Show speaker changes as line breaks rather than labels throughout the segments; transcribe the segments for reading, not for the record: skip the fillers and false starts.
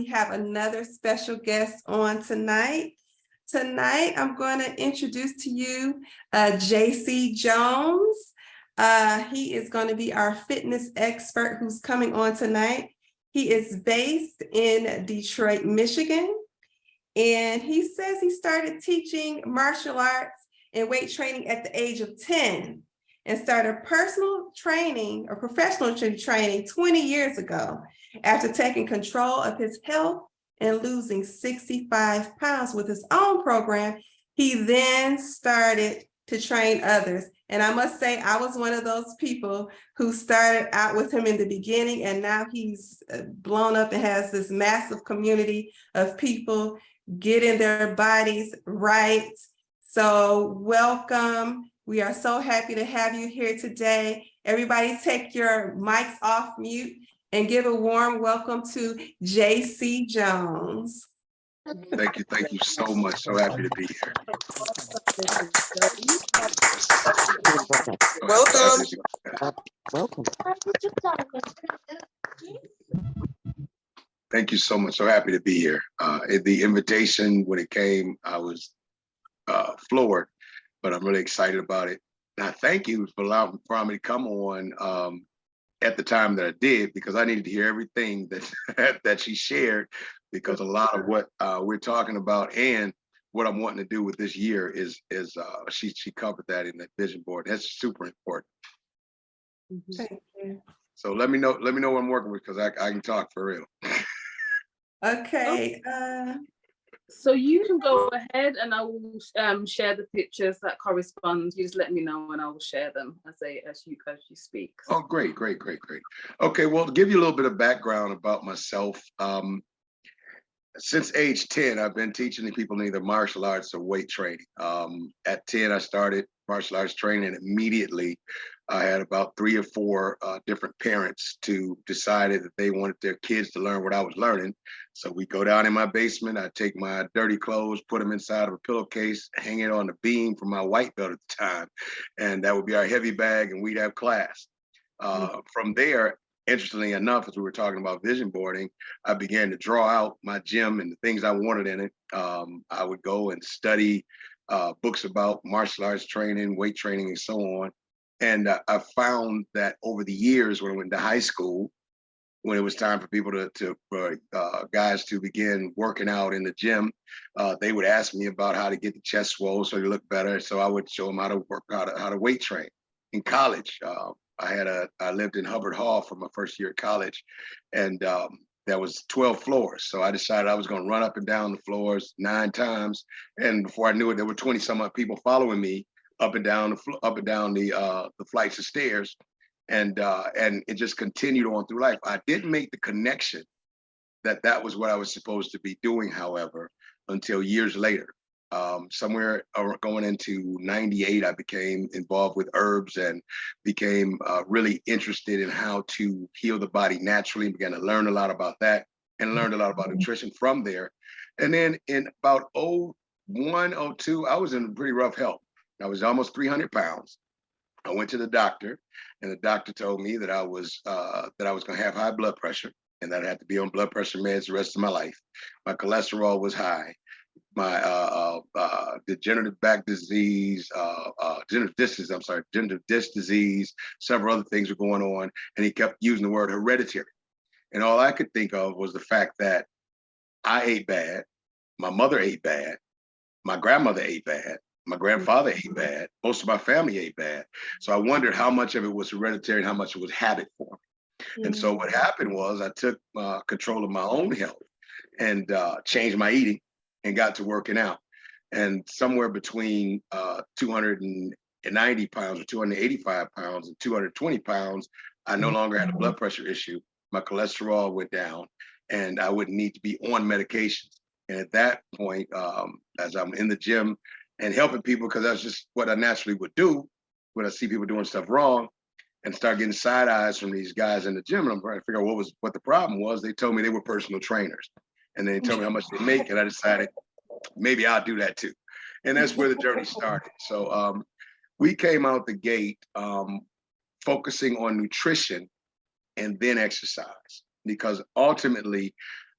have another special guest on tonight. Tonight, I'm going to introduce to you JC Jones. He is going to be our fitness expert who's coming on tonight. He is based in Detroit, Michigan, and he says he started teaching martial arts and weight training at the age of 10 and started personal training or professional training 20 years ago after taking control of his health and losing 65 pounds with his own program. He then started to train others. And I must say, I was one of those people who started out with him in the beginning, and now he's blown up and has this massive community of people getting their bodies right. So welcome. We are so happy to have you here today. Everybody take your mics off mute and give a warm welcome to JC Jones.
Thank you so much. So happy to be here.
Welcome.
Thank you so much. So happy to be here. The invitation, when it came, I was floored, but I'm really excited about it. Now, thank you for allowing me to come on at the time that I did, because I needed to hear everything that that she shared, because a lot of what we're talking about and what I'm wanting to do with this year is she covered that in that vision board. That's super important.
Thank you.
So let me know what I'm working with, because I can talk for real.
Okay.
So you can go ahead and I will share the pictures that correspond. You just let me know and I will share them as you speak.
Oh, great. Okay, well, to give you a little bit of background about myself, since age 10, I've been teaching people either martial arts or weight training. At 10, I started martial arts training, and immediately I had about 3 or 4 different parents who decided that they wanted their kids to learn what I was learning. So we go down in my basement, I take my dirty clothes, put them inside of a pillowcase, hang it on the beam from my white belt at the time. And that would be our heavy bag, and we'd have class. From there, interestingly enough, as we were talking about vision boarding, I began to draw out my gym and the things I wanted in it. I would go and study books about martial arts training, weight training, and so on. And I found that over the years, when I went to high school, when it was time for people guys to begin working out in the gym, they would ask me about how to get the chest swole so you look better. So I would show them how to work out, how to weight train. In college, I lived in Hubbard Hall for my first year at college, and there was 12 floors. So I decided I was going to run up and down the floors 9 times, and before I knew it, there were 20 some odd people following me up and down the flights of stairs, and it just continued on through life. I didn't make the connection that was what I was supposed to be doing, however, until years later. Somewhere going into 98, I became involved with herbs and became really interested in how to heal the body naturally, began to learn a lot about that and learned a lot about nutrition from there. And then in about 01, 02, I was in pretty rough health. I was almost 300 pounds. I went to the doctor, and the doctor told me that I was going to have high blood pressure and that I had to be on blood pressure meds the rest of my life. My cholesterol was high. My degenerative back disease, degenerative disc disease, several other things were going on, and he kept using the word hereditary. And all I could think of was the fact that I ate bad, my mother ate bad, my grandmother ate bad, my grandfather ate bad, most of my family ate bad. So I wondered how much of it was hereditary and how much it was habit for me. And so what happened was I took control of my own health and changed my eating and got to working out. And somewhere between 290 pounds or 285 pounds and 220 pounds, I no longer had a blood pressure issue. My cholesterol went down and I wouldn't need to be on medications. And at that point, as I'm in the gym and helping people, because that's just what I naturally would do when I see people doing stuff wrong, and start getting side eyes from these guys in the gym. And I'm trying to figure out what the problem was. They told me they were personal trainers. And then they told me how much they make, and I decided maybe I'll do that too. And that's where the journey started. So we came out the gate focusing on nutrition and then exercise, because ultimately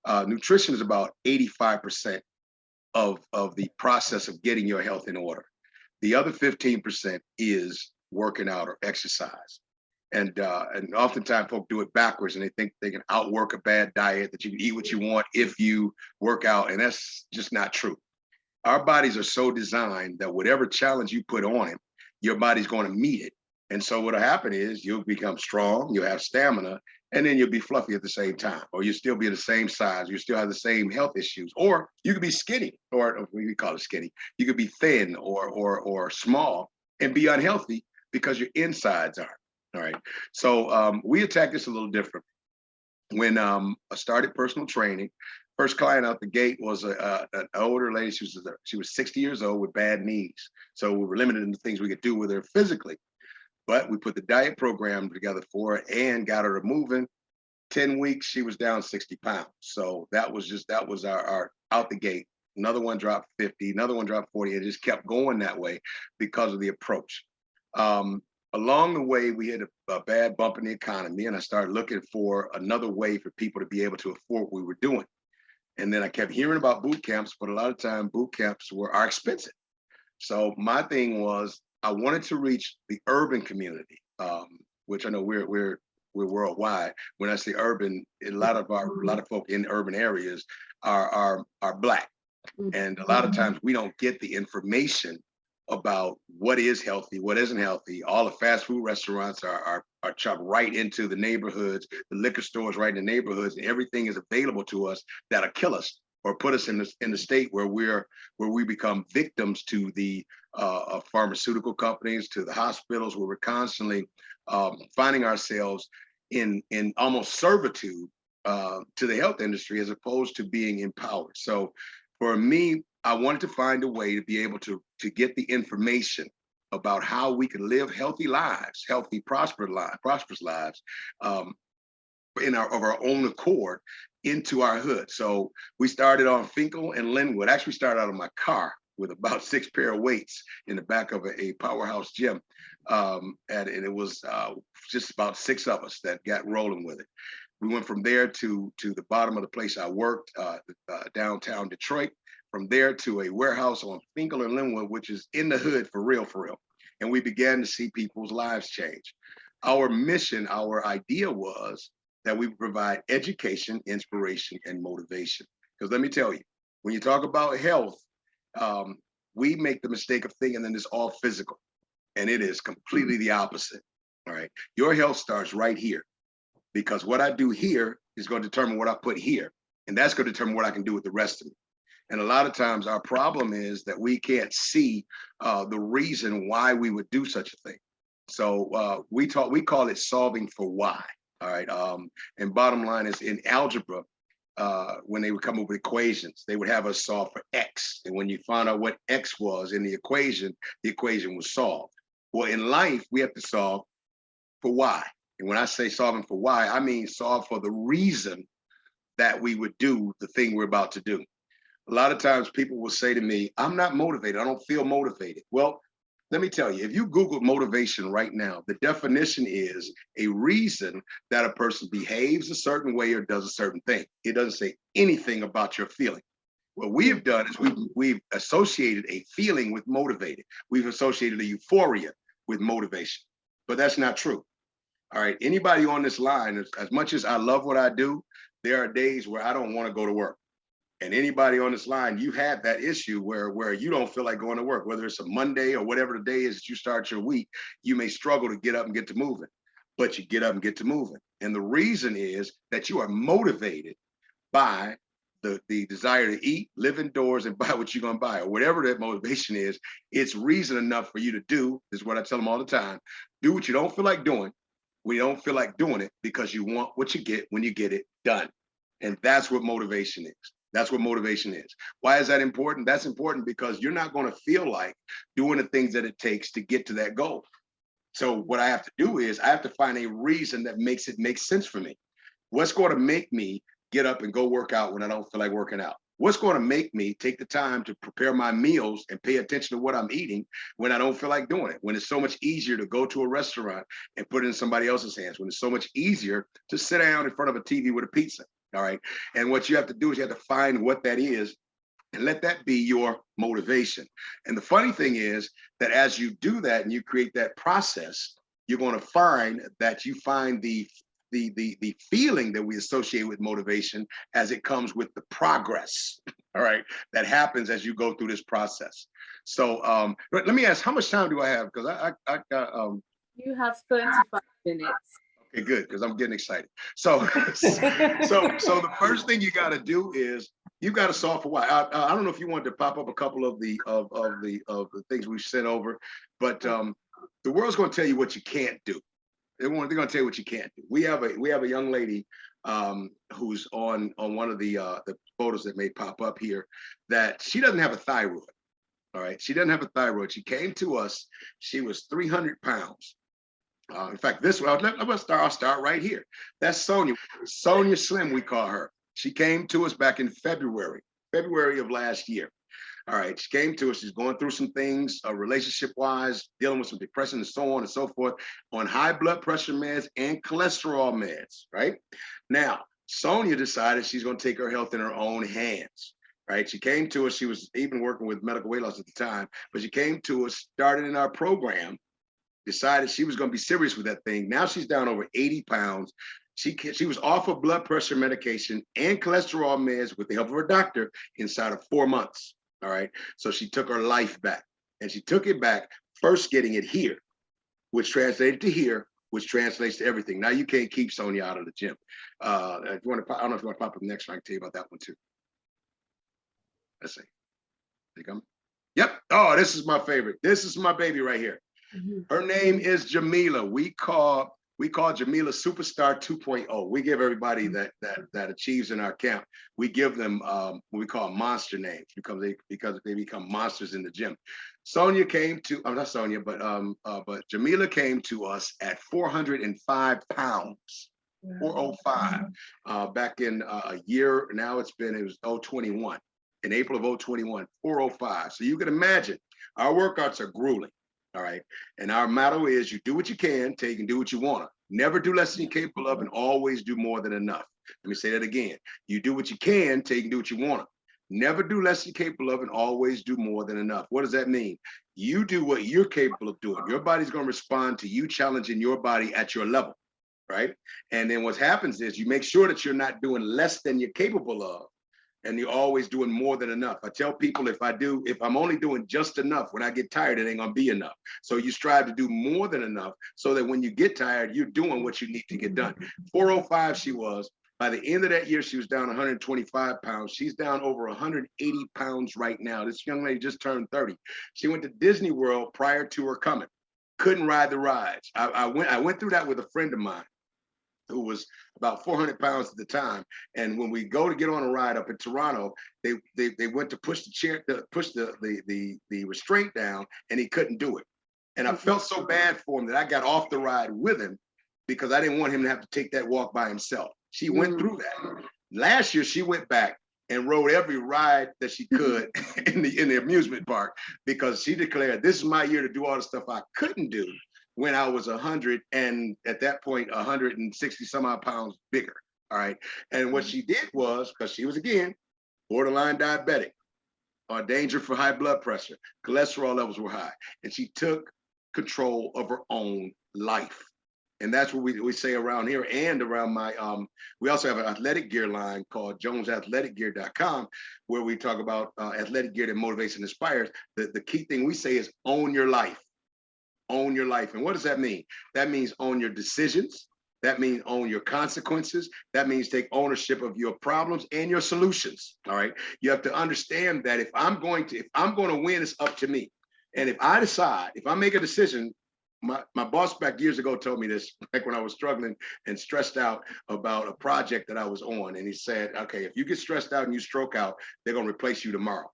Nutrition is about 85% of the process of getting your health in order. The other 15% is working out or exercise. And oftentimes folk do it backwards and they think they can outwork a bad diet, that you can eat what you want if you work out. And that's just not true. Our bodies are so designed that whatever challenge you put on it, your body's going to meet it. And so what'll happen is you'll become strong, you'll have stamina, and then you'll be fluffy at the same time, or you'll still be the same size, you still have the same health issues, or you could be skinny, or we call it skinny. You could be thin or small and be unhealthy because your insides are. All right. So we attack this a little different. When I started personal training, first client out the gate was an older lady. She was 60 years old with bad knees. So we were limited in the things we could do with her physically. But we put the diet program together for her and got her to moving. 10 weeks, she was down 60 pounds. So that was our out the gate. Another one dropped 50, another one dropped 40. It just kept going that way because of the approach. Along the way, we hit a bad bump in the economy, and I started looking for another way for people to be able to afford what we were doing. And then I kept hearing about boot camps, but a lot of time boot camps are expensive. So my thing was, I wanted to reach the urban community, which I know we're worldwide. When I say urban, a lot of folk in urban areas are Black, and a lot of times we don't get the information about what is healthy, what isn't healthy. All the fast food restaurants are chopped right into the neighborhoods, the liquor stores right in the neighborhoods, and everything is available to us that'll kill us or put us in the state where we become victims to the pharmaceutical companies, to the hospitals, where we're constantly finding ourselves in almost servitude to the health industry as opposed to being empowered. So for me, I wanted to find a way to be able to get the information about how we can live healthy lives, healthy, prosperous lives of our own accord into our hood. So we started on Finkel and Linwood. Actually started out of my car with about 6 pair of weights in the back of a powerhouse gym. And it was just about 6 of us that got rolling with it. We went from there to the bottom of the place I worked, downtown Detroit. From there to a warehouse on Finkel and Linwood, which is in the hood for real. And we began to see people's lives change. Our mission, our idea was that we provide education, inspiration, and motivation. Because let me tell you, when you talk about health, we make the mistake of thinking that it's all physical, and it is completely the opposite. All right, your health starts right here, because what I do here is going to determine what I put here, and that's going to determine what I can do with the rest of me. And a lot of times our problem is that we can't see the reason why we would do such a thing. So we call it solving for why. All right. And bottom line is, in algebra, when they would come up with equations, they would have us solve for X. And when you found out what X was in the equation was solved. Well, in life, we have to solve for why. And when I say solving for why, I mean solve for the reason that we would do the thing we're about to do. A lot of times people will say to me, I'm not motivated. I don't feel motivated. Well, let me tell you, if you Google motivation right now, the definition is a reason that a person behaves a certain way or does a certain thing. It doesn't say anything about your feeling. What we have done is we've associated a feeling with motivated. We've associated a euphoria with motivation, but that's not true. All right, anybody on this line, as much as I love what I do, there are days where I don't want to go to work. And anybody on this line, you had that issue where you don't feel like going to work, whether it's a Monday or whatever the day is that you start your week, you may struggle to get up and get to moving, but you get up and get to moving. And the reason is that you are motivated by the desire to eat, live indoors, and buy what you're going to buy, or whatever that motivation is. It's reason enough for you to do, this is what I tell them all the time, do what you don't feel like doing when you don't feel like doing it, because you want what you get when you get it done. And that's what motivation is. That's what motivation is. Why is that important? That's important because you're not going to feel like doing the things that it takes to get to that goal. So what I have to do is I have to find a reason that makes it make sense for me. What's going to make me get up and go work out when I don't feel like working out? What's going to make me take the time to prepare my meals and pay attention to what I'm eating when I don't feel like doing it? When it's so much easier to go to a restaurant and put it in somebody else's hands, when it's so much easier to sit down in front of a TV with a pizza. All right. And what you have to do is you have to find what that is and let that be your motivation. And the funny thing is that as you do that and you create that process, you're going to find that you find the feeling that we associate with motivation as it comes with the progress, all right, that happens as you go through this process. So let me ask, how much time do I have? Because I got
You have 35 minutes.
okay, good, because I'm getting excited. So the first thing you got to do is you got to solve for why. I don't know if you wanted to pop up a couple of the things we've sent over, but the world's going to tell you what you can't do. They're going to tell you what you can't do. We have a young lady who's on one of the photos that may pop up here, that she doesn't have a thyroid. All right, she doesn't have a thyroid. She came to us. She was 300 pounds. In fact, this one, I'll start right here. That's Sonia. Sonia Slim, we call her. She came to us back in February of last year. All right, she came to us. She's going through some things relationship-wise, dealing with some depression and so on and so forth, on high blood pressure meds and cholesterol meds, right? Now, Sonia decided she's going to take her health in her own hands, right? She came to us. She was even working with medical weight loss at the time, but she came to us, started in our program, decided she was going to be serious with that thing. Now she's down over 80 pounds. She was off of blood pressure medication and cholesterol meds with the help of her doctor inside of 4 months. All right. So she took her life back, and she took it back first getting it here, which translated to here, which translates to everything. Now you can't keep Sonia out of the gym. If you want to, I don't know if you want to pop up next one. I can tell you about that one too. Let's see. Yep. Oh, this is my favorite. This is my baby right here. Her name is Jamila. We call Jamila Superstar 2.0. We give everybody that achieves in our camp, we give them what we call monster names because they become monsters in the gym. Sonia came to, not Sonia, but Jamila came to us at 405 pounds. 405 back in a year. Now it was 021. In April of 021, 405. So you can imagine our workouts are grueling. All right. And our motto is you do what you can till you can do what you want to. Never do less than you're capable of, and always do more than enough. Let me say that again. You do what you can till you can do what you want to. Never do less than you're capable of, and always do more than enough. What does that mean? You do what you're capable of doing. Your body's going to respond to you challenging your body at your level. Right. And then what happens is you make sure that you're not doing less than you're capable of, and you're always doing more than enough. I tell people if I'm only doing just enough, when I get tired, it ain't gonna be enough. So you strive to do more than enough so that when you get tired, you're doing what you need to get done. 405 she was. By the end of that year, she was down 125 pounds. She's down over 180 pounds right now. This young lady just turned 30. She went to Disney World prior to her coming. Couldn't ride the rides. I went through that with a friend of mine who was about 400 pounds at the time. And when we go to get on a ride up in Toronto, they went to push the chair, push the restraint down, and he couldn't do it. And I felt so bad for him that I got off the ride with him because I didn't want him to have to take that walk by himself. She went through that. Last year, she went back and rode every ride that she could in the amusement park because she declared, this is my year to do all the stuff I couldn't do when I was 100 and at that point 160 some odd pounds bigger. All right. And what she did was, because she was again borderline diabetic, or danger for high blood pressure, cholesterol levels were high, and she took control of her own life. And that's what we say around here and around my, we also have an athletic gear line called jonesathleticgear.com, where we talk about athletic gear that motivates and inspires. The key thing we say is own your life. Own your life. And what does that mean? That means own your decisions. That means own your consequences. That means take ownership of your problems and your solutions. All right. You have to understand that if I'm going to win, it's up to me. And if I decide, if I make a decision, my boss back years ago told me this, back when I was struggling and stressed out about a project that I was on. And he said, okay, if you get stressed out and you stroke out, they're going to replace you tomorrow.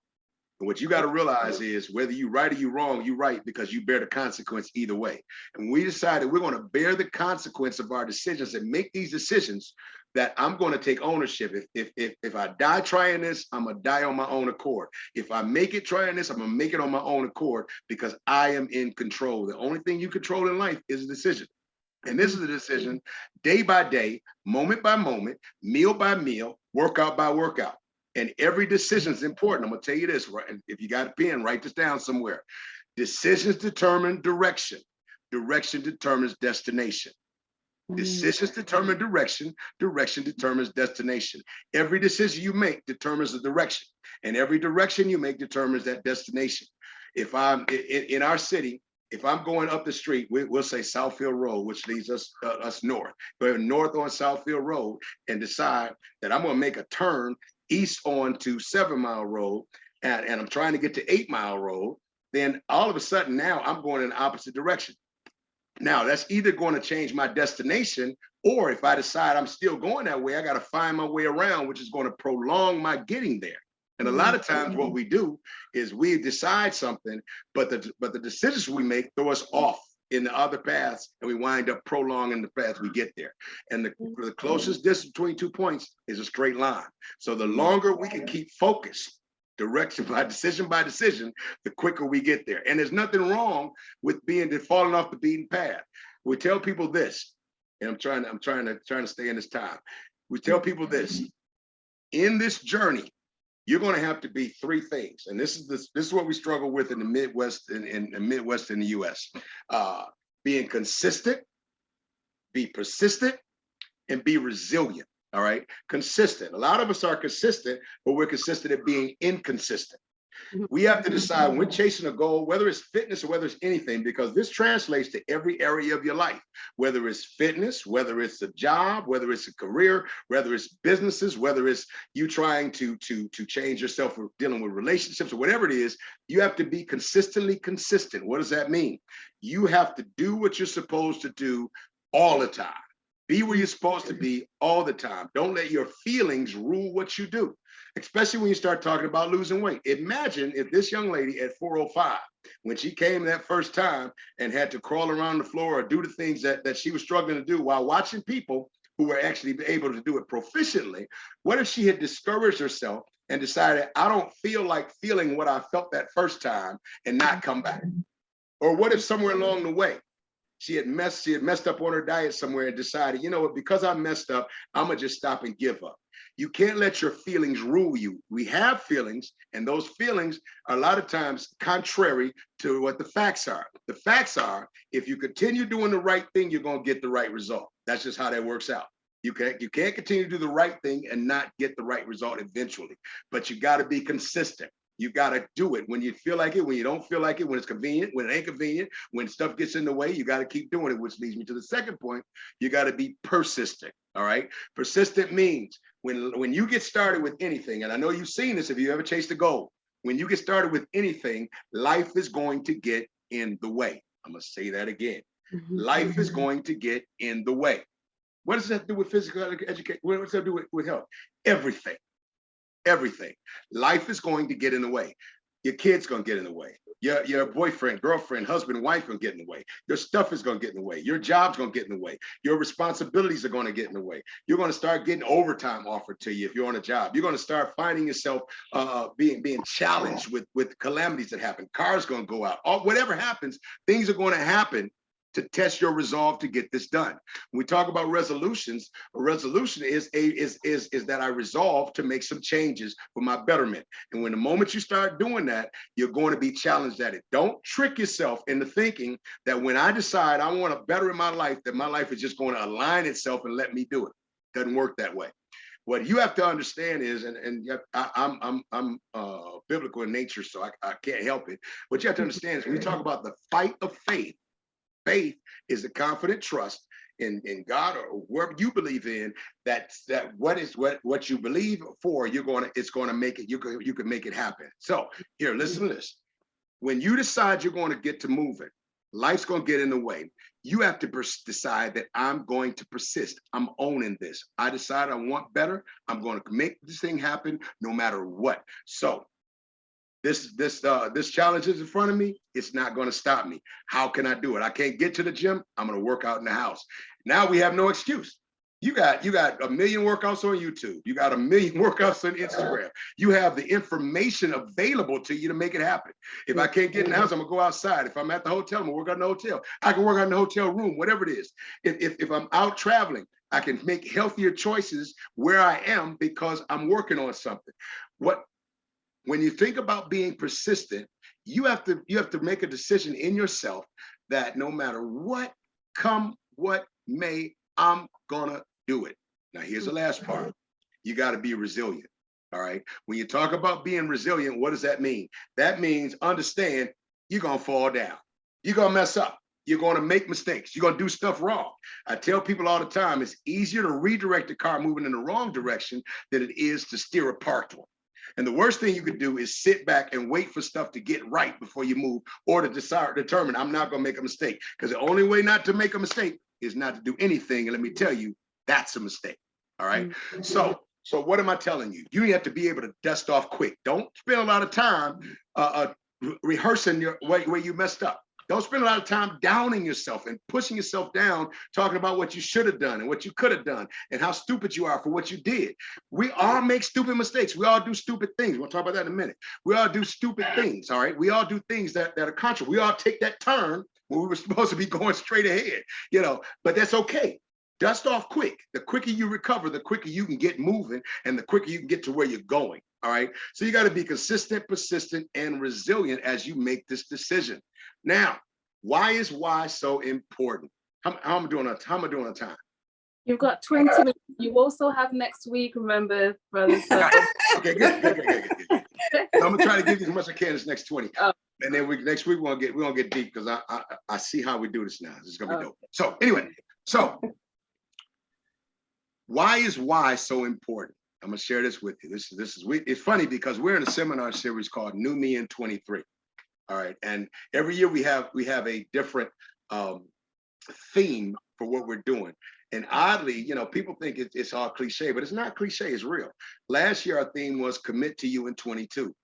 And what you got to realize is whether you right or you wrong, you right because you bear the consequence either way. And we decided we're going to bear the consequence of our decisions and make these decisions that I'm going to take ownership. If I die trying this, I'm going to die on my own accord. If I make it trying this, I'm going to make it on my own accord because I am in control. The only thing you control in life is a decision. And this is a decision day by day, moment by moment, meal by meal, workout by workout. And every decision is important. I'm going to tell you this, right? If you got a pen, write this down somewhere. Decisions determine direction. Direction determines destination. Decisions determine direction. Direction determines destination. Every decision you make determines the direction. And every direction you make determines that destination. If I'm in our city, if I'm going up the street, we'll say Southfield Road, which leads us north. But north on Southfield Road, and decide that I'm going to make a turn east on to 7 Mile Road, and I'm trying to get to 8 Mile Road, then all of a sudden now I'm going in the opposite direction. Now that's either going to change my destination, or if I decide I'm still going that way, I got to find my way around, which is going to prolong my getting there. And a lot of times what we do is we decide something, but the decisions we make throw us off in the other paths, and we wind up prolonging the path we get there. And the closest distance between 2 points is a straight line. So the longer we can keep focused, direction by decision, the quicker we get there. And there's nothing wrong with falling off the beaten path. We tell people this, and I'm trying to stay in this time. We tell people this: in this journey, you're going to have to be 3 things, and this is what we struggle with in the Midwest, in the Midwest in the U.S. Being consistent, be persistent, and be resilient. All right, consistent. A lot of us are consistent, but we're consistent at being inconsistent. We have to decide when we're chasing a goal, whether it's fitness or whether it's anything, because this translates to every area of your life, whether it's fitness, whether it's a job, whether it's a career, whether it's businesses, whether it's you trying to change yourself or dealing with relationships or whatever it is. You have to be consistently consistent. What does that mean? You have to do what you're supposed to do all the time. Be where you're supposed to be all the time. Don't let your feelings rule what you do, especially when you start talking about losing weight. Imagine if this young lady at 405, when she came that first time and had to crawl around the floor or do the things that she was struggling to do while watching people who were actually able to do it proficiently, what if she had discouraged herself and decided, I don't feel like feeling what I felt that first time, and not come back? Or what if somewhere along the way, she had messed up on her diet somewhere and decided, you know what, because I messed up, I'm gonna just stop and give up. You can't let your feelings rule you. We have feelings, and those feelings are a lot of times contrary to what the facts are. The facts are, if you continue doing the right thing, you're gonna get the right result. That's just how that works out. You can't continue to do the right thing and not get the right result eventually, but you gotta be consistent. You got to do it when you feel like it, when you don't feel like it, when it's convenient, when it ain't convenient, when stuff gets in the way, you got to keep doing it, which leads me to the second point. You got to be persistent. All right. Persistent means when you get started with anything, and I know you've seen this if you ever chased a goal, when you get started with anything, life is going to get in the way. I'm going to say that again. Life is going to get in the way. What does that do with physical education? What does that do with health? Everything. Everything. Life is going to get in the way. Your kid's going to get in the way. Your boyfriend, girlfriend, husband, wife going to get in the way. Your stuff is going to get in the way. Your job's going to get in the way. Your responsibilities are going to get in the way. You're going to start getting overtime offered to you if you're on a job. You're going to start finding yourself being challenged with calamities that happen. Cars going to go out. Whatever happens, things are going to happen to test your resolve to get this done. When we talk about resolutions, a resolution is that I resolve to make some changes for my betterment. And when the moment you start doing that, you're going to be challenged at it. Don't trick yourself into thinking that when I decide I want to better in my life, that my life is just going to align itself and let me do it. Doesn't work that way. What you have to understand is, and I'm biblical in nature, so I can't help it. What you have to understand is when you talk about the fight of faith, faith is a confident trust in God or whatever you believe in, that what you believe for, it's going to make it, you can make it happen. So here, listen to this. When you decide you're going to get to moving, life's going to get in the way. You have to decide that I'm going to persist. I'm owning this. I decide I want better. I'm going to make this thing happen no matter what. So this challenge is in front of me. It's not going to stop me. How can I do it? I can't get to the gym. I'm going to work out in the house. Now we have no excuse. You got a million workouts on YouTube. You got a million workouts on Instagram. You have the information available to you to make it happen. If I can't get in the house, I'm gonna go outside. If I'm at the hotel, I'm gonna work out in the hotel. I can work out in the hotel room, whatever it is. If I'm out traveling, I can make healthier choices where I am because I'm working on something. When you think about being persistent, you have to make a decision in yourself that no matter what may, I'm gonna do it. Now, here's the last part. You got to be resilient. All right. When you talk about being resilient, what does that mean? That means understand you're gonna fall down. You're gonna mess up. You're gonna make mistakes. You're gonna do stuff wrong. I tell people all the time, it's easier to redirect a car moving in the wrong direction than it is to steer a parked one. And the worst thing you could do is sit back and wait for stuff to get right before you move, or to determine I'm not gonna make a mistake. Because the only way not to make a mistake is not to do anything. And let me tell you, that's a mistake. All right. So what am I telling you? You have to be able to dust off quick. Don't spend a lot of time rehearsing where you messed up. Don't spend a lot of time downing yourself and pushing yourself down, talking about what you should have done and what you could have done and how stupid you are for what you did. We all make stupid mistakes. We all do stupid things. We'll talk about that in a minute. We all do stupid things. All right. We all do things that are contrary. We all take that turn when we were supposed to be going straight ahead, but that's okay. Dust off quick. The quicker you recover, the quicker you can get moving and the quicker you can get to where you're going. All right. So you got to be consistent, persistent, and resilient as you make this decision. Now, why is why so important? How am I doing on time?
You've got 20 minutes. You also have next week, remember, brothers.
Okay, good. I'm gonna try to give you as much as I can this next 20. Oh. And then next week we're gonna get deep because I see how we do this now. This is gonna be dope. So anyway, why is why so important? I'm gonna share this with you. It's funny because we're in a seminar series called New Me in 23. All right, and every year we have a different theme for what we're doing. And oddly, people think it's all cliche, but it's not cliche, it's real. Last year, our theme was Commit to You in 22.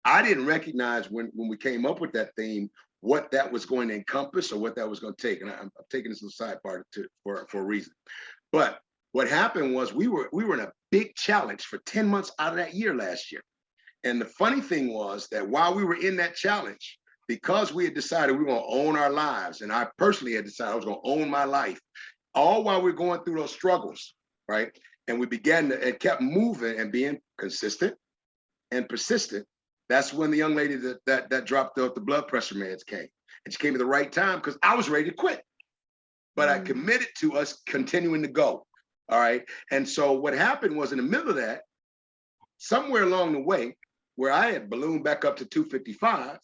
I didn't recognize when we came up with that theme, what that was going to encompass or what that was going to take. And I'm taking this aside part for a reason. But what happened was we were in a big challenge for 10 months out of that year last year. And the funny thing was that while we were in that challenge, because we had decided we were going to own our lives, and I personally had decided I was going to own my life, all while we were going through those struggles, right? And we and kept moving and being consistent and persistent. That's when the young lady that dropped the blood pressure meds came. And she came at the right time because I was ready to quit. But I committed to us continuing to go, all right? And so what happened was in the middle of that, somewhere along the way, where I had ballooned back up to 255,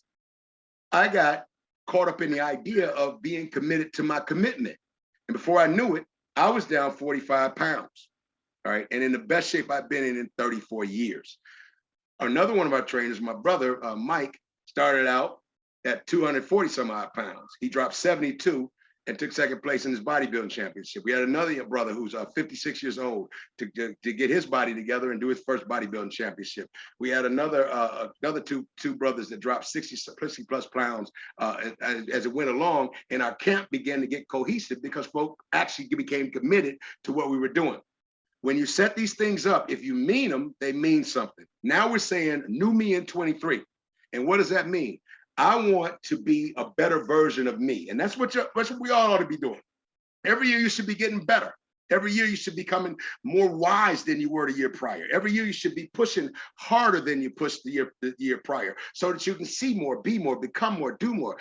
I got caught up in the idea of being committed to my commitment. And before I knew it, I was down 45 pounds, all right? And in the best shape I've been in 34 years. Another one of our trainers, my brother, Mike, started out at 240 some odd pounds. He dropped 72 and took second place in his bodybuilding championship. We had another brother who's 56 years old to get his body together and do his first bodybuilding championship. We had another two brothers that dropped 60 plus pounds as it went along, and our camp began to get cohesive because folk actually became committed to what we were doing. When you set these things up, if you mean them, they mean something. Now we're saying New Me in 23. And what does that mean? I want to be a better version of me. And that's what we all ought to be doing. Every year you should be getting better. Every year you should be becoming more wise than you were the year prior. Every year you should be pushing harder than you pushed the year prior so that you can see more, be more, become more, do more.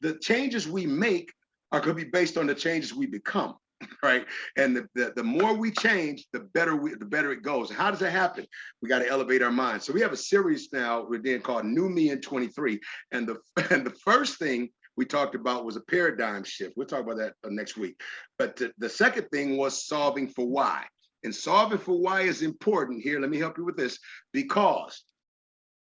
The changes we make are going to be based on the changes we become. Right. And the more we change, the better it goes. How does that happen? We got to elevate our minds. So we have a series now we're doing called New Me in 23. And the first thing we talked about was a paradigm shift. We'll talk about that next week. But the second thing was solving for why. And solving for why is important here. Let me help you with this, because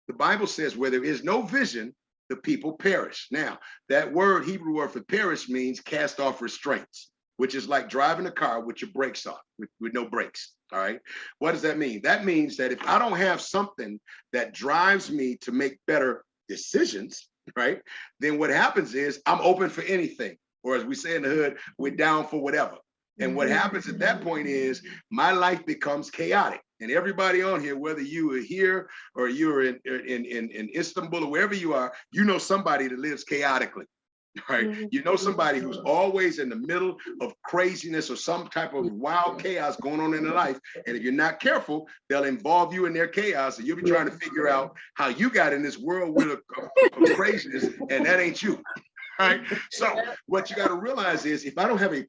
the Bible says where there is no vision, the people perish. Now, that Hebrew word for perish means cast off restraints, which is like driving a car with your brakes off, with no brakes, all right? What does that mean? That means that if I don't have something that drives me to make better decisions, right? Then what happens is I'm open for anything. Or as we say in the hood, we're down for whatever. And what happens at that point is my life becomes chaotic. And everybody on here, whether you are here or you're in Istanbul or wherever you are, you know somebody that lives chaotically. Right? You know somebody who's always in the middle of craziness or some type of wild chaos going on in their life. And if you're not careful, they'll involve you in their chaos, and you'll be trying to figure out how you got in this whirlwind of craziness, and that ain't you. Right? So what you got to realize is, if I don't have a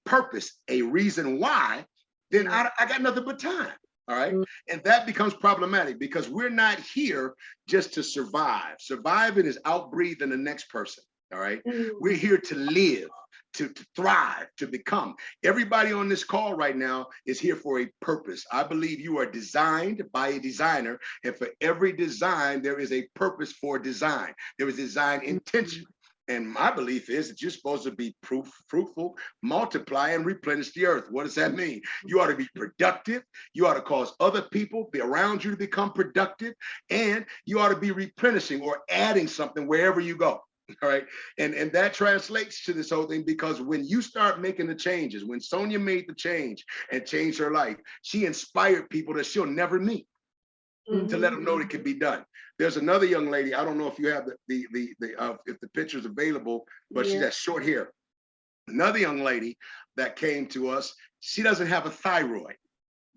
purpose, a reason why, then I got nothing but time. All right. And that becomes problematic, because we're not here just to survive. Surviving is outbreathing the next person. All right. We're here to live, to thrive, to become. Everybody on this call right now is here for a purpose. I believe you are designed by a designer. And for every design, there is a purpose for design. There is design intention. And my belief is that you're supposed to be fruitful, multiply, and replenish the earth. What does that mean? You ought to be productive. You ought to cause other people around you to become productive. And you ought to be replenishing or adding something wherever you go. All right. And that translates to this whole thing, because when you start making the changes, when Sonia made the change and changed her life, she inspired people that she'll never meet. To let them know it can be done. There's another young lady. I don't know if you have if the picture's available, but she has short hair. Another young lady that came to us. She doesn't have a thyroid.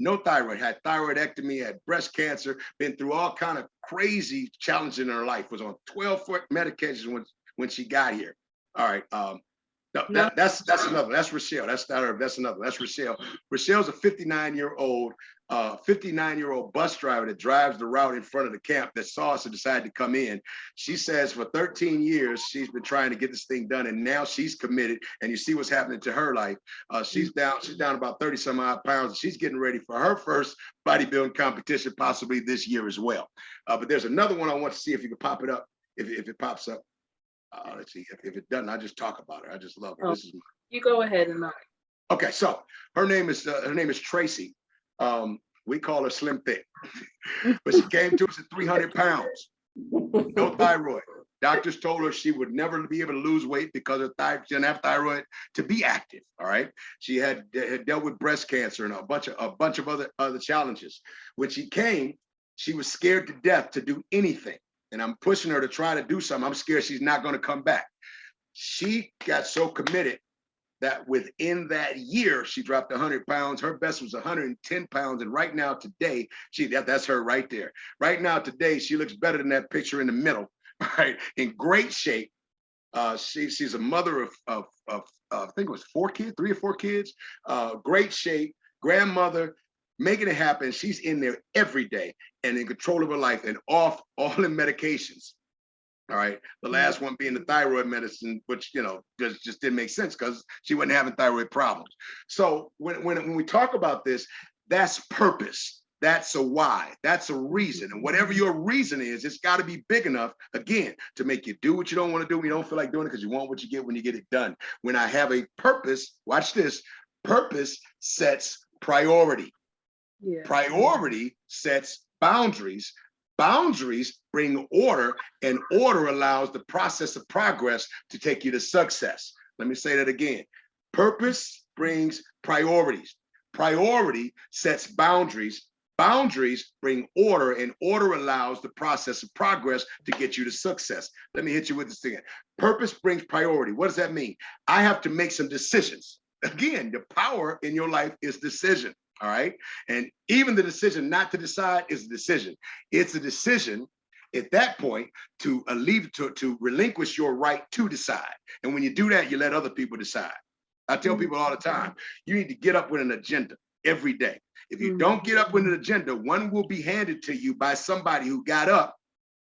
No thyroid. Had thyroidectomy. Had breast cancer. Been through all kind of crazy challenges in her life. Was on 12 medications when she got here. All right. No, that's another. That's Rochelle. That's not her. That's another. That's Rochelle. Rochelle's a 59-year-old bus driver that drives the route in front of the camp that saw us and decided to come in. She says for 13 years she's been trying to get this thing done, and now she's committed. And you see what's happening to her life. She's down about 30 some odd pounds. She's getting ready for her first bodybuilding competition, possibly this year as well. But there's another one I want to see if you can pop it up. If it pops up. Let's see. If it doesn't, I just talk about her. I just love her.
Oh,
this is
you go ahead and
okay. So her name is Tracy. We call her Slim Thick, but she came to us at 300 pounds, no thyroid. Doctors told her she would never be able to lose weight because her she didn't have thyroid to be active. All right. She had dealt with breast cancer and a bunch of other challenges. When she came, she was scared to death to do anything. And I'm pushing her to try to do something. I'm scared she's not going to come back. She got so committed that within that year, she dropped 100 pounds. Her best was 110 pounds. And right now, today, that's her right there. Right now, today, she looks better than that picture in the middle, right? In great shape. She's a mother of I think it was 3 or 4 kids, great shape, grandmother, making it happen. She's in there every day and in control of her life and off all the medications. All right. The last one being the thyroid medicine, which, just didn't make sense because she wasn't having thyroid problems. So when we talk about this, that's purpose. That's a why. That's a reason. And whatever your reason is, it's got to be big enough, again, to make you do what you don't want to do when you don't feel like doing it, because you want what you get when you get it done. When I have a purpose, watch this, purpose sets priority. Yeah. Priority sets boundaries. Boundaries bring order, and order allows the process of progress to take you to success. Let me say that again. Purpose brings priorities. Priority sets boundaries. Boundaries bring order, and order allows the process of progress to get you to success. Let me hit you with this again. Purpose brings priority. What does that mean? I have to make some decisions. Again, the power in your life is decision. All right. And even the decision not to decide is a decision. It's a decision at that point to relinquish your right to decide. And when you do that, you let other people decide. I tell people all the time, you need to get up with an agenda every day. If you don't get up with an agenda, one will be handed to you by somebody who got up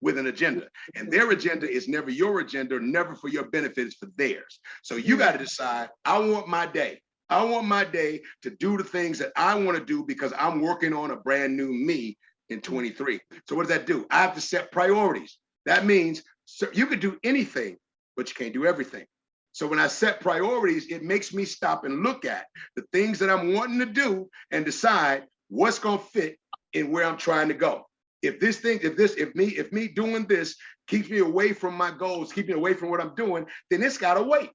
with an agenda. And their agenda is never your agenda, never for your benefit, it's for theirs. So you got to decide, I want my day. I want my day to do the things that I want to do because I'm working on a brand new me in 23. So what does that do? I have to set priorities. That means you could do anything, but you can't do everything. So when I set priorities, it makes me stop and look at the things that I'm wanting to do and decide what's going to fit in where I'm trying to go. If me doing this keeps me away from my goals, keep me away from what I'm doing, then it's got to wait.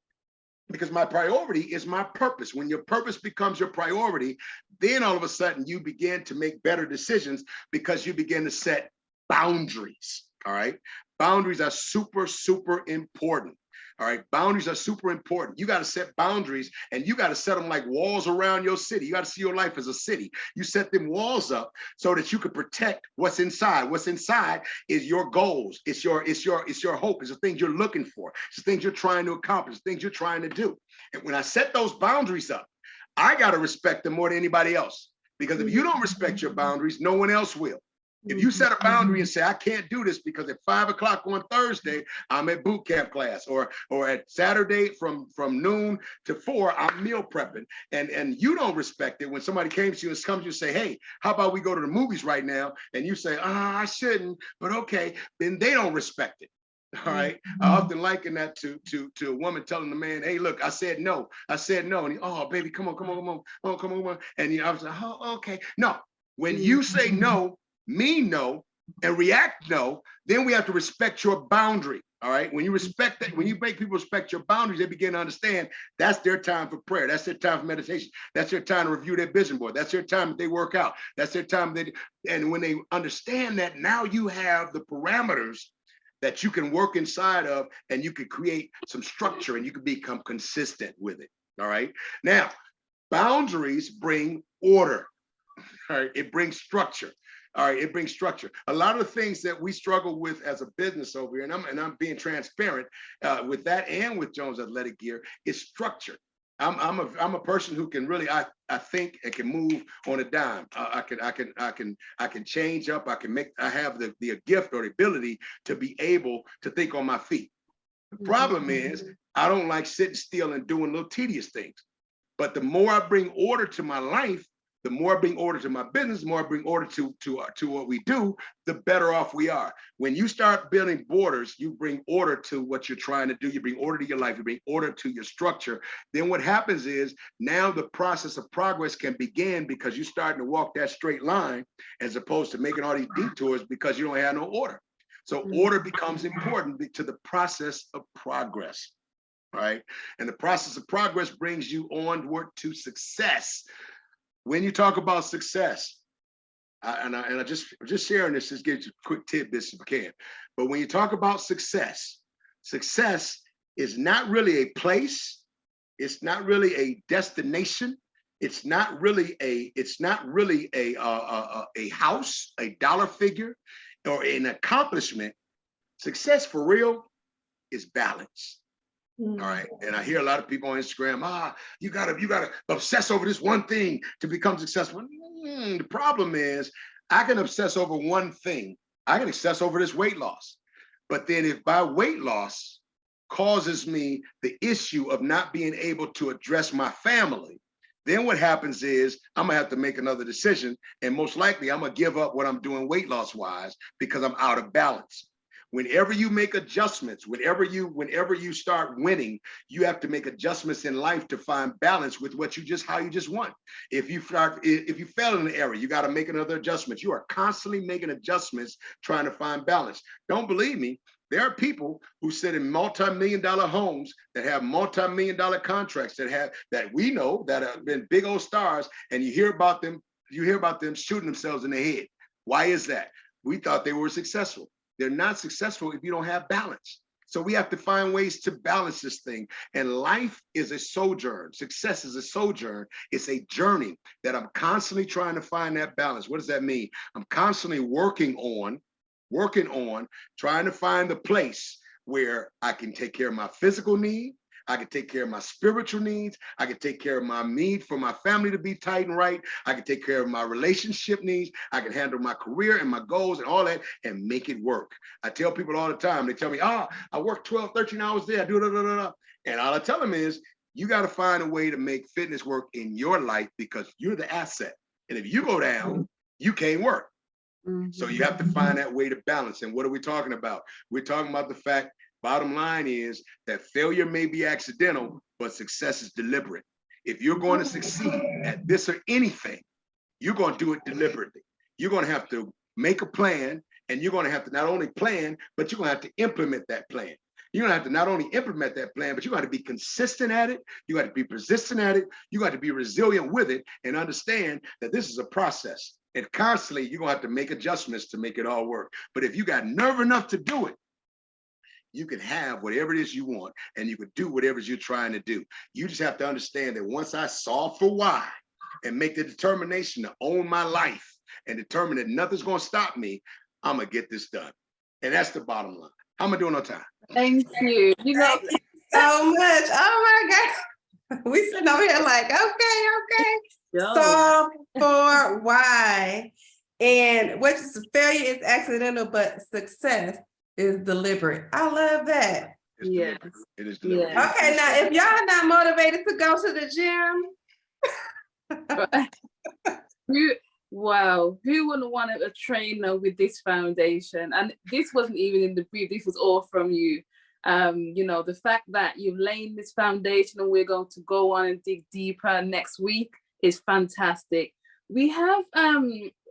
because my priority is my purpose. When your purpose becomes your priority, then all of a sudden you begin to make better decisions because you begin to set boundaries. All right. Boundaries are super, super important. All right. Boundaries are super important. You got to set boundaries, and you got to set them like walls around your city. You got to see your life as a city. You set them walls up so that you can protect what's inside. What's inside is your goals. It's your hope. It's the things you're looking for. It's the things you're trying to accomplish, the things you're trying to do. And when I set those boundaries up, I got to respect them more than anybody else. Because if you don't respect your boundaries, no one else will. If you set a boundary and say, I can't do this because at 5 o'clock on Thursday, I'm at boot camp class, or at Saturday from noon to 4, I'm meal prepping, and you don't respect it when somebody comes to you and say, hey, how about we go to the movies right now? And you say, I shouldn't, but okay, then they don't respect it. All right. I often liken that to a woman telling the man, hey, look, I said no. And he, oh, baby, come on. And I was like, oh, okay. No, when you say no, mean no, and react no, then we have to respect your boundary. All right. When you respect that, when you make people respect your boundaries, they begin to understand that's their time for prayer. That's their time for meditation. That's their time to review their vision board. That's their time that they work out. That's their time and when they understand that, now you have the parameters that you can work inside of, and you can create some structure, and you can become consistent with it. All right. Now, boundaries bring order. All right. It brings structure. All right, it brings structure. A lot of the things that we struggle with as a business over here, and I'm being transparent with that and with Jones Athletic Gear, is structure. I'm a person who can really I think and can move on a dime. I can change up. I have the gift or the ability to be able to think on my feet. The problem is I don't like sitting still and doing little tedious things. But the more I bring order to my life, the more I bring order to my business, the more I bring order to what we do, the better off we are. When you start building borders, you bring order to what you're trying to do. You bring order to your life. You bring order to your structure. Then what happens is now the process of progress can begin because you're starting to walk that straight line as opposed to making all these detours because you don't have no order. So order becomes important to the process of progress. Right? And the process of progress brings you onward to success. When you talk about success, I just sharing this, just give you quick tidbits if I can. But when you talk about success, success is not really a place. It's not really a destination. It's not really a house, a dollar figure, or an accomplishment. Success for real is balance. All right. And I hear a lot of people on Instagram, you gotta obsess over this one thing to become successful. The problem is I can obsess over one thing. I can obsess over this weight loss. But then if my weight loss causes me the issue of not being able to address my family, then what happens is I'm gonna have to make another decision. And most likely I'm gonna give up what I'm doing weight loss wise because I'm out of balance. Whenever you make adjustments, whenever you start winning, you have to make adjustments in life to find balance with how you just want. If you fail in an area, you got to make another adjustment. You are constantly making adjustments, trying to find balance. Don't believe me. There are people who sit in multi-million-dollar homes that have multi-million-dollar contracts that we know that have been big old stars, and you hear about them shooting themselves in the head. Why is that? We thought they were successful. They're not successful if you don't have balance. So we have to find ways to balance this thing. And life is a sojourn. Success is a sojourn. It's a journey that I'm constantly trying to find that balance. What does that mean? I'm constantly working on, trying to find the place where I can take care of my physical need. I can take care of my spiritual needs. I can take care of my need for my family to be tight and right. I can take care of my relationship needs. I can handle my career and my goals and all that and make it work. I tell people all the time, they tell me, I work 12, 13 hours there. I do da. And all I tell them is, you got to find a way to make fitness work in your life because you're the asset. And if you go down, you can't work. So you have to find that way to balance. And what are we talking about? We're talking about the fact, bottom line is that failure may be accidental, but success is deliberate. If you're going to succeed at this or anything, you're going to do it deliberately. You're going to have to make a plan, and you're going to have to not only plan, but you're going to have to implement that plan. You're gonna have to not only implement that plan, but you got to be consistent at it. You got to be persistent at it. You got to be resilient with it and understand that this is a process. And constantly, you're gonna have to make adjustments to make it all work. But if you got nerve enough to do it, you can have whatever it is you want, and you can do whatever you're trying to do. You just have to understand that once I solve for why and make the determination to own my life and determine that nothing's gonna stop me, I'm gonna get this done. And that's the bottom line. How am I doing on time?
Thank you. You know,
Thank you so much. Oh my God. We sitting over here like, okay.
yo,
Solve for why. And what is failure is accidental, but success is deliberate. I love that.
It's
yes.
deliberate. It is deliberate.
Yeah.
Okay, now if y'all not motivated to go to the gym,
Who wouldn't want a trainer with this foundation? And this wasn't even in the brief, this was all from you. You know, the fact that you've laid this foundation and we're going to go on and dig deeper next week is fantastic. We have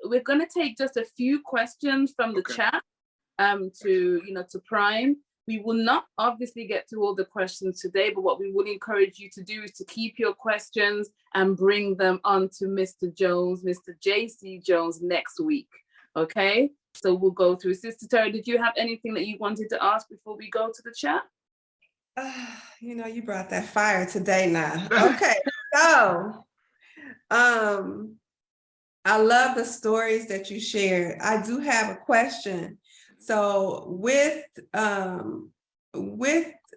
we're going to take just a few questions from the chat to Prime. We will not obviously get to all the questions today, but what we would encourage you to do is to keep your questions and bring them on to Mr. Jones, Mr. JC Jones next week. Okay, so we'll go through. Sister Terry, did you have anything that you wanted to ask before we go to the chat?
you brought that fire today now. Okay, so I love the stories that you shared. I do have a question. So with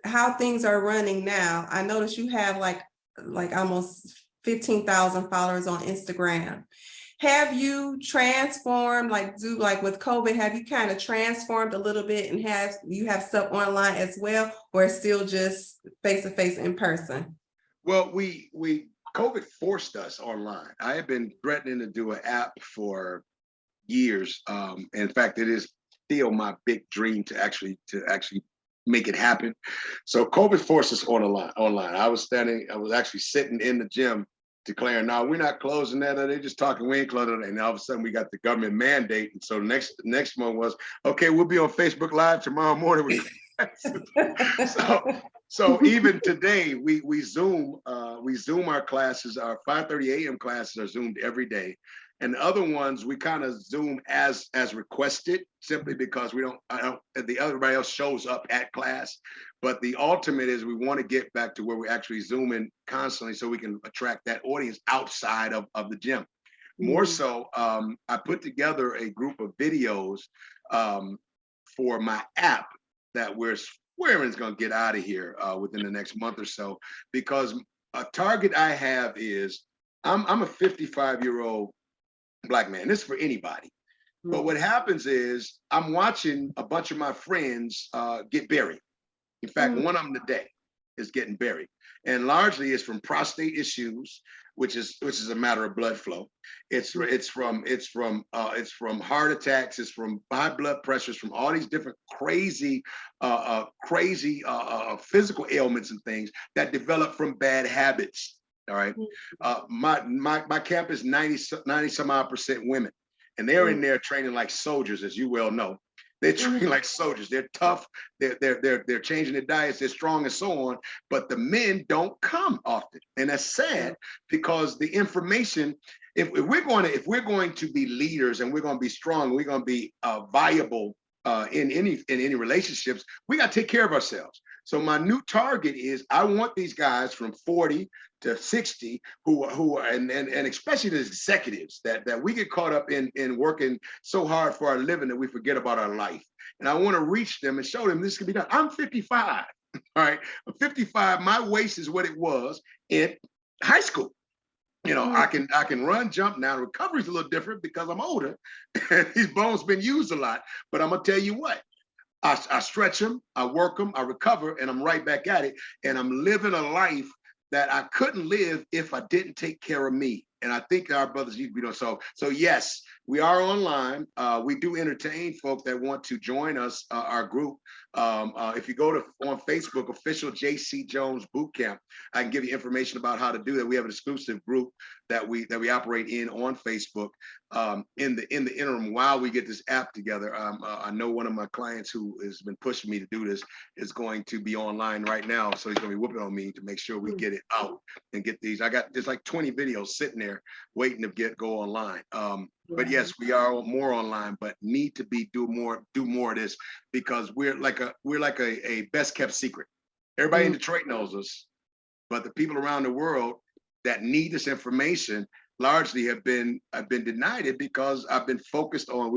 how things are running now, I notice you have like almost 15,000 followers on Instagram. Have you transformed, with COVID, have you kind of transformed a little bit and you have stuff online as well, or still just face-to-face in person?
Well, COVID forced us online. I have been threatening to do an app for years. In fact, it is still my big dream to actually make it happen. So COVID forced us online. I was actually sitting in the gym declaring, no, we're not closing that. They're just talking, we ain't closing it. And all of a sudden we got the government mandate. And so the next one was, okay, we'll be on Facebook Live tomorrow morning. So even today we Zoom our classes. Our 5:30 a.m. classes are Zoomed every day. And the other ones we kind of Zoom as requested, simply because everybody else shows up at class. But the ultimate is we want to get back to where we're actually Zooming constantly so we can attract that audience outside of the gym. More so, I put together a group of videos for my app that we're swearing is going to get out of here within the next month or so, because a target I have is I'm a 55-year-old Black man. This is for anybody. But what happens is I'm watching a bunch of my friends get buried. In fact, one of them today is getting buried, and largely it's from prostate issues, which is a matter of blood flow. It's from heart attacks. It's from high blood pressures. From all these different crazy physical ailments and things that develop from bad habits. All right. My camp is 90 some odd % women, and they're in there training like soldiers, as you well know. They're training like soldiers. They're tough. They're changing their diets. They're strong and so on. But the men don't come often, and that's sad because the information. If we're going to be leaders and we're going to be strong, we're going to be viable in any relationships. We got to take care of ourselves. So my new target is I want these guys from 40 to 60 who are and especially the executives that we get caught up in working so hard for our living that we forget about our life. And I want to reach them and show them this can be done. I'm 55. All right. I'm 55. My waist is what it was in high school. I can run, jump now. Recovery's a little different because I'm older. These bones been used a lot. But I'm gonna tell you what. I stretch them, I work them, I recover, and I'm right back at it. And I'm living a life that I couldn't live if I didn't take care of me. And I think our brothers need to be doing so. So yes, We are online. We do entertain folk that want to join us, our group. If you go to on Facebook, official JC Jones Bootcamp, I can give you information about how to do that. We have an exclusive group that we operate in on Facebook. In the interim, while we get this app together, I know one of my clients who has been pushing me to do this is going to be online right now, so he's going to be whooping on me to make sure we get it out and get these. There's like 20 videos sitting there waiting to go online. But yes, we are more online, but need to do more of this, because we're like a best kept secret. Everybody in Detroit knows us, but the people around the world that need this information largely have been denied it, because we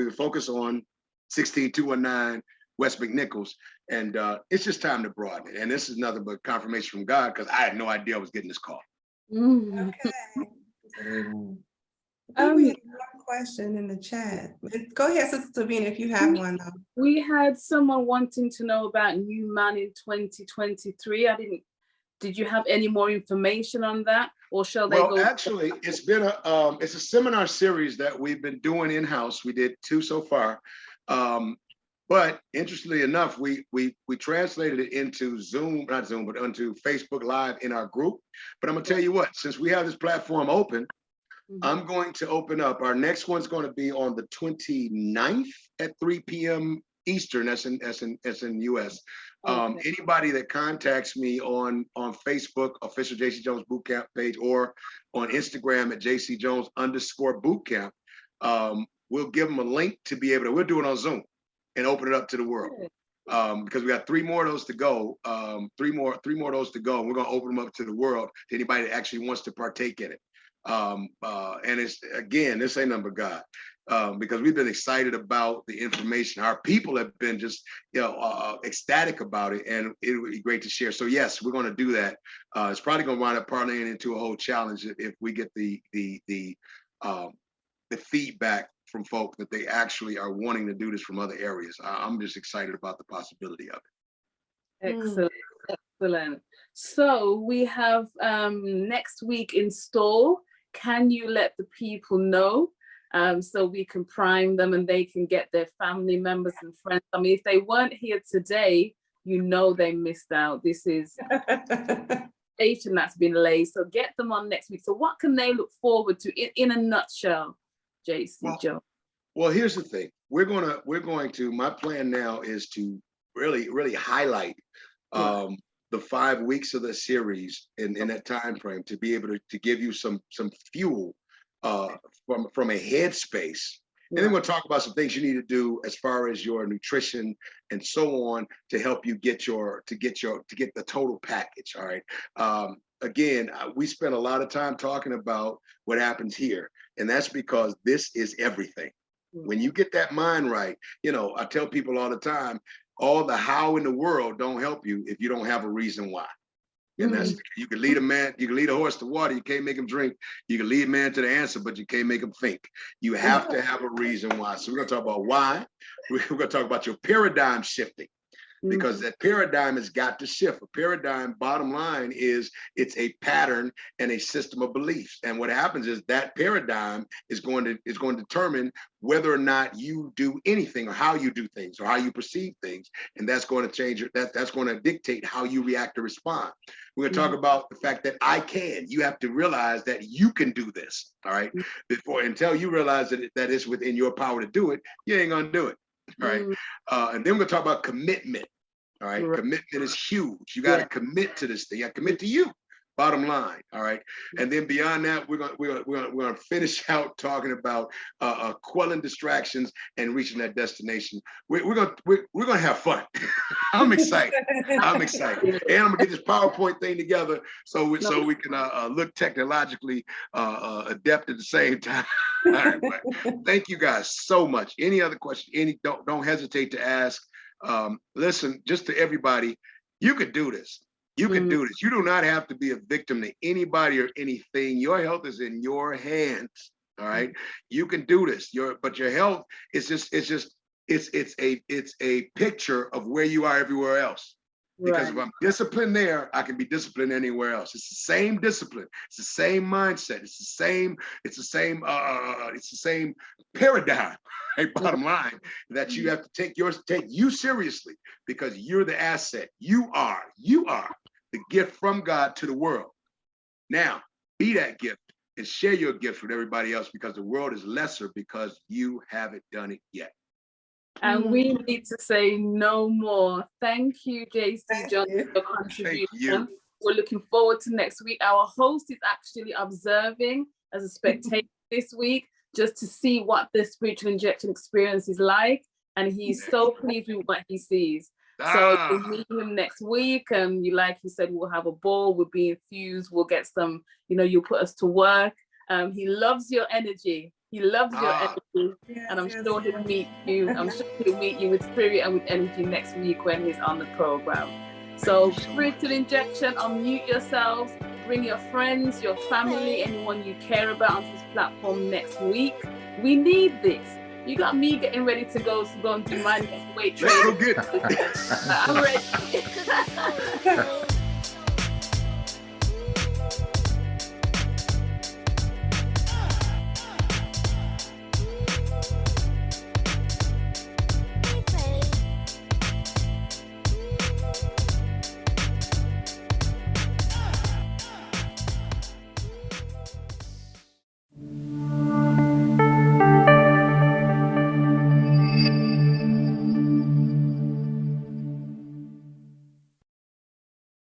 were focused on 16219 West McNichols, and it's just time to broaden it. And this is nothing but confirmation from God, because I had no idea I was getting this call.
Okay. I think we had one question in the chat. Go ahead, Sister Savina, if you have one though.
We had someone wanting to know about New Man in 2023. Did you have any more information on that, or shall they go?
Well, actually, it's been it's a seminar series that we've been doing in-house. We did 2 so far. But interestingly enough, we translated it into Zoom, not Zoom, but onto Facebook Live in our group. But I'm gonna tell you what, since we have this platform open, I'm going to open up. Our next one's going to be on the 29th at 3 p.m. Eastern. That's in US. Anybody that contacts me on Facebook, official JC Jones Bootcamp page, or on Instagram at JC Jones_bootcamp, we'll give them a link to be able to. We'll do it on Zoom and open it up to the world. Because we got 3 more of those to go. 3 more of those to go. And we're going to open them up to the world, to anybody that actually wants to partake in it. And it's, again, this ain't number God, because we've been excited about the information. Our people have been just, ecstatic about it, and it would be great to share. So yes, we're going to do that. It's probably going to wind up parlaying into a whole challenge if we get the feedback from folk that they actually are wanting to do this from other areas. I'm just excited about the possibility of it.
Excellent. Excellent. So we have next week in store. Can you let the people know, so we can prime them and they can get their family members and friends? I mean, if they weren't here today, they missed out. This is foundation that's been laid. So get them on next week. So what can they look forward to in a nutshell, JC Jones?
Well, here's the thing. We're going to. My plan now is to really highlight the 5 weeks of the series in that time frame, to be able to give you some fuel from a headspace. And then we'll talk about some things you need to do as far as your nutrition and so on, to help you get the total package. All right. Again, we spent a lot of time talking about what happens here, and that's because this is everything. When you get that mind right, I tell people all the time, all the how in the world don't help you if you don't have a reason why. And that's, you can lead a horse to water, you can't make him drink. You can lead a man to the answer, but you can't make him think. You have to have a reason why. So we're gonna talk about why. We're gonna talk about your paradigm shifting, because that paradigm has got to shift. A paradigm, bottom line, is it's a pattern and a system of beliefs. And what happens is that paradigm is going to determine whether or not you do anything, or how you do things, or how you perceive things. And that's going to change it. That's going to dictate how you react or respond. We're going to talk about the fact that you have to realize that you can do this. All right. Until you realize that it's within your power to do it, you ain't going to do it. All right. And then we're going to talk about commitment. All right. Commitment is huge. You got to commit to this thing. You got to commit to you. Bottom line. All right. And then beyond that, we're going to finish out talking about quelling distractions and reaching that destination. We're going to have fun. I'm excited. I'm excited. And I'm going to get this PowerPoint thing together so we can look technologically adept at the same time. All right, thank you guys so much. Any other questions? Don't hesitate to ask. Listen, just to everybody, you could do this. You can do this. You do not have to be a victim to anybody or anything. Your health is in your hands. All right. You can do this. But your health is it's a picture of where you are everywhere else. Because if
Right.
I'm disciplined there, I can be disciplined anywhere else. It's the same discipline. It's the same mindset. It's the same paradigm. Right? Bottom line, that you have to take you seriously because you're the asset. You are the gift from God to the world. Now, be that gift and share your gift with everybody else because the world is lesser because you haven't done it yet.
And we need to say no more. Thank you, JC
Thank
John,
you.
for your contribution.
you.
We're looking forward to next week. Our host is actually observing as a spectator this week, just to see what the spiritual injection experience is like. And he's so pleased with what he sees. So you'll meet him next week. And like you said, we'll have a ball, we'll be infused, we'll get some, you'll put us to work. He loves your energy. He loves your energy. And I'm sure he'll meet you. I'm sure he'll meet you with spirit and with energy next week when he's on the program. So spiritual injection, unmute yourselves, bring your friends, your family, anyone you care about onto this platform next week. We need this. You got me getting ready to go and do my next weight training.
Let's go get it.
I'm ready.